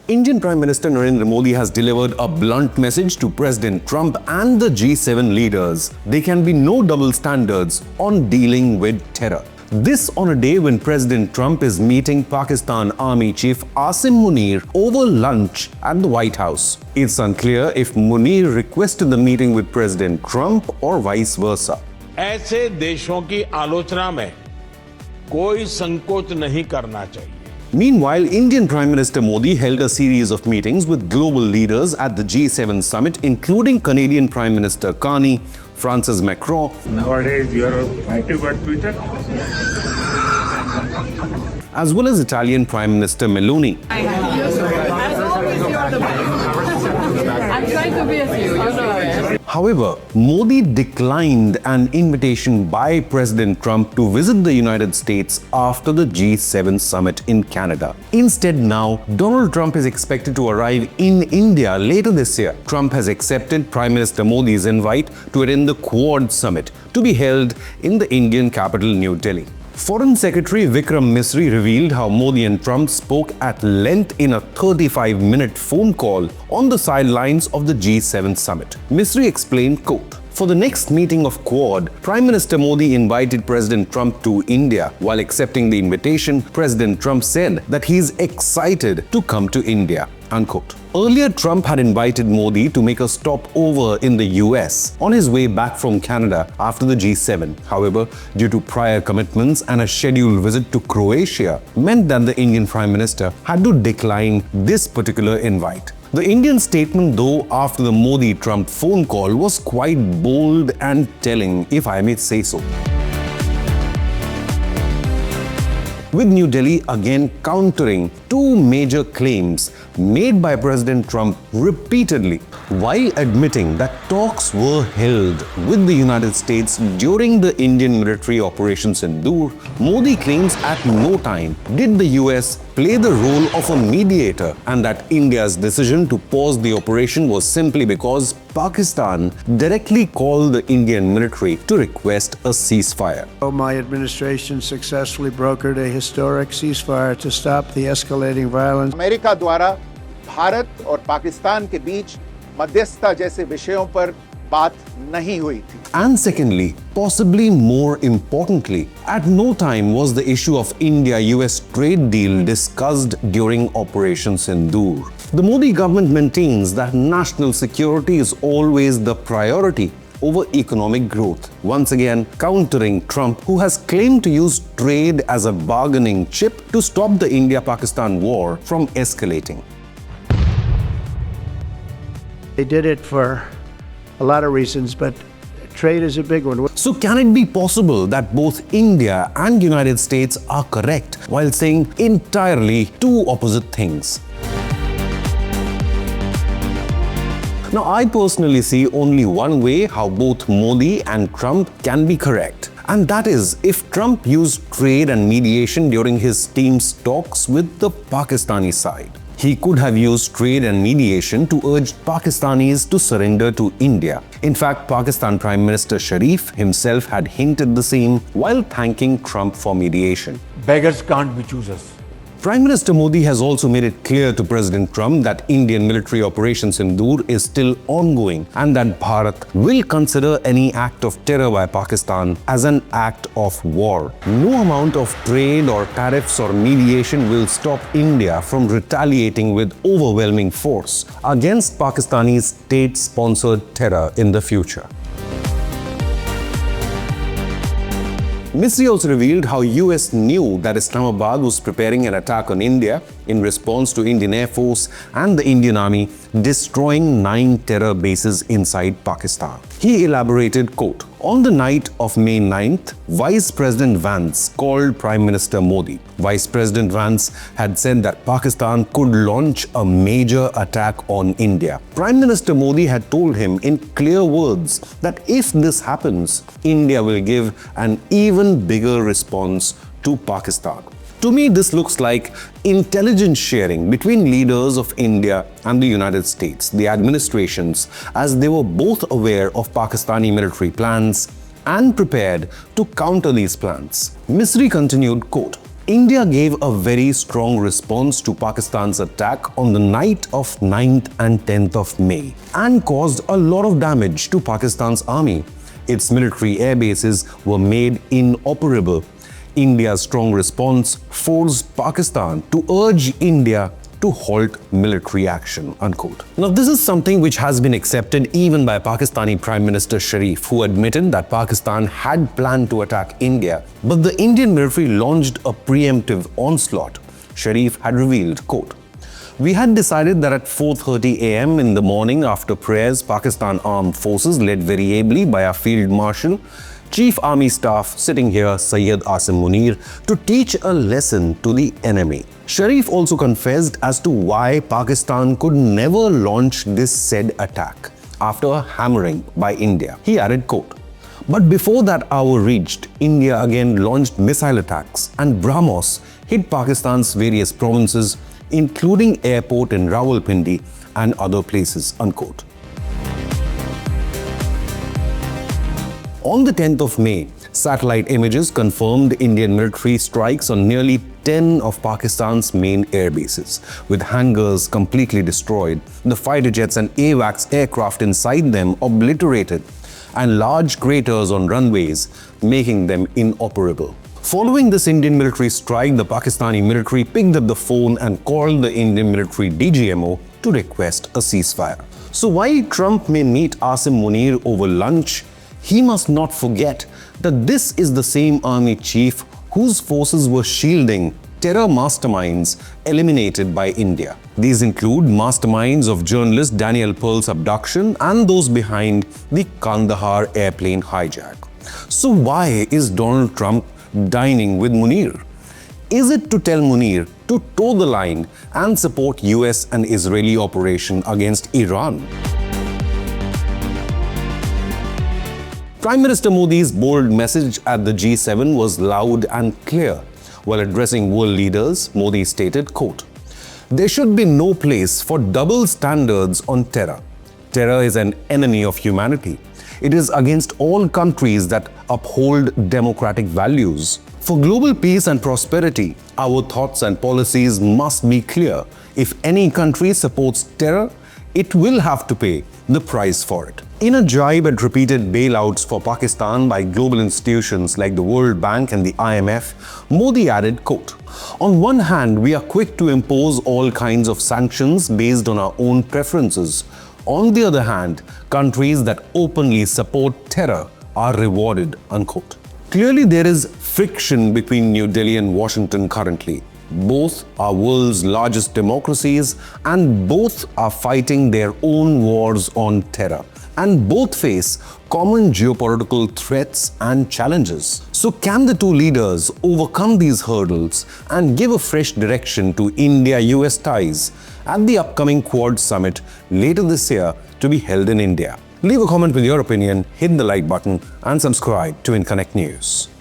Indian Prime Minister Narendra Modi has delivered a blunt message to President Trump and the G7 leaders. There can be no double standards on dealing with terror. This on a day when President Trump is meeting Pakistan Army Chief Asim Munir over lunch at the White House. It's unclear if Munir requested the meeting with President Trump or vice versa. ऐसे देशों की आलोचना में कोई संकोच नहीं करना चाहिए. Meanwhile, Indian Prime Minister Modi held a series of meetings with global leaders at the G7 summit, including Canadian Prime Minister Carney, Francis Macron, Nowadays, you are active on Twitter. as well as Italian Prime Minister Meloni. As always, you are the best. I'm trying to be as you know it. However, Modi declined an invitation by President Trump to visit the United States after the G7 summit in Canada. Instead, now, Donald Trump is expected to arrive in India later this year. Trump has accepted Prime Minister Modi's invite to attend the Quad summit to be held in the Indian capital, New Delhi. Foreign Secretary Vikram Misri revealed how Modi and Trump spoke at length in a 35-minute phone call on the sidelines of the G7 summit. Misri explained, quote, "For the next meeting of Quad, Prime Minister Modi invited President Trump to India. While accepting the invitation, President Trump said that he is excited to come to India." Unquote. Earlier, Trump had invited Modi to make a stopover in the US on his way back from Canada after the G7. However, due to prior commitments and a scheduled visit to Croatia, meant that the Indian Prime Minister had to decline this particular invite. The Indian statement, though, after the Modi-Trump phone call was quite bold and telling, if I may say so. With New Delhi again countering two major claims made by President Trump repeatedly, while admitting that talks were held with the United States during the Indian military Operation Sindoor. Modi claims at no time did the US play the role of a mediator, and that India's decision to pause the operation was simply because Pakistan directly called the Indian military to request a ceasefire. My administration successfully brokered a historic ceasefire to stop the escalating violence. America द्वारा भारत और पाकिस्तान के बीच मध्यस्थता जैसे विषयों पर बात नहीं हुई थी. And secondly, possibly more importantly, at no time was the issue of India-US trade deal discussed during Operation Sindoor. The Modi government maintains that national security is always the priority over economic growth, once again countering Trump, who has claimed to use trade as a bargaining chip to stop the India-Pakistan war from escalating. They did it for a lot of reasons, but trade is a big one. So can it be possible that both India and United States are correct while saying entirely two opposite things? Now, I personally see only one way how both Modi and Trump can be correct. And that is if Trump used trade and mediation during his team's talks with the Pakistani side. He could have used trade and mediation to urge Pakistanis to surrender to India. In fact, Pakistan Prime Minister Sharif himself had hinted the same while thanking Trump for mediation. Beggars can't be choosers. Prime Minister Modi has also made it clear to President Trump that Indian military Operation Sindoor is still ongoing and that Bharat will consider any act of terror by Pakistan as an act of war. No amount of trade or tariffs or mediation will stop India from retaliating with overwhelming force against Pakistani state-sponsored terror in the future. Misri also revealed how US knew that Islamabad was preparing an attack on India in response to Indian Air Force and the Indian Army destroying 9 terror bases inside Pakistan. He elaborated, quote, "On the night of May 9th, Vice President Vance called Prime Minister Modi. Vice President Vance had said that Pakistan could launch a major attack on India. Prime Minister Modi had told him in clear words that if this happens, India will give an even bigger response to Pakistan." To me, this looks like intelligence sharing between leaders of India and the United States, the administrations, as they were both aware of Pakistani military plans and prepared to counter these plans. Misri continued, quote, India gave a very strong response to Pakistan's attack on the night of 9th and 10th of May and caused a lot of damage to Pakistan's army. Its military air bases were made inoperable. India's strong response forced Pakistan to urge India to halt military action, unquote. Now, this is something which has been accepted even by Pakistani Prime Minister Sharif, who admitted that Pakistan had planned to attack India, but the Indian military launched a preemptive onslaught. Sharif had revealed, quote, "We had decided that at 4:30 a.m. in the morning after prayers, Pakistan Armed Forces, led very ably by our Field Marshal, Chief Army Staff sitting here, Sayyid Asim Munir, to teach a lesson to the enemy." Sharif also confessed as to why Pakistan could never launch this said attack after a hammering by India. He added, quote, "But before that hour reached, India again launched missile attacks and BrahMos hit Pakistan's various provinces, including airport in Rawalpindi and other places," unquote. On the 10th of May, satellite images confirmed Indian military strikes on nearly 10 of Pakistan's main air bases, with hangars completely destroyed, the fighter jets and AWACS aircraft inside them obliterated, and large craters on runways, making them inoperable. Following this Indian military strike, the Pakistani military picked up the phone and called the Indian military DGMO to request a ceasefire. So while Trump may meet Asim Munir over lunch, he must not forget that this is the same army chief whose forces were shielding terror masterminds eliminated by India. These include masterminds of journalist Daniel Pearl's abduction and those behind the Kandahar airplane hijack. So why is Donald Trump dining with Munir? Is it to tell Munir to toe the line and support US and Israeli operation against Iran? Prime Minister Modi's bold message at the G7 was loud and clear. While addressing world leaders, Modi stated, quote, "There should be no place for double standards on terror. Terror is an enemy of humanity. It is against all countries that uphold democratic values. For global peace and prosperity, our thoughts and policies must be clear. If any country supports terror, it will have to pay the price for it." In a jibe at repeated bailouts for Pakistan by global institutions like the World Bank and the IMF, Modi added, quote, "On one hand, we are quick to impose all kinds of sanctions based on our own preferences. On the other hand, countries that openly support terror are rewarded," unquote. Clearly, there is friction between New Delhi and Washington currently. Both are world's largest democracies and both are fighting their own wars on terror. And both face common geopolitical threats and challenges. So can the two leaders overcome these hurdles and give a fresh direction to India-US ties at the upcoming Quad Summit later this year to be held in India? Leave a comment with your opinion, hit the like button and subscribe to Inconnect News.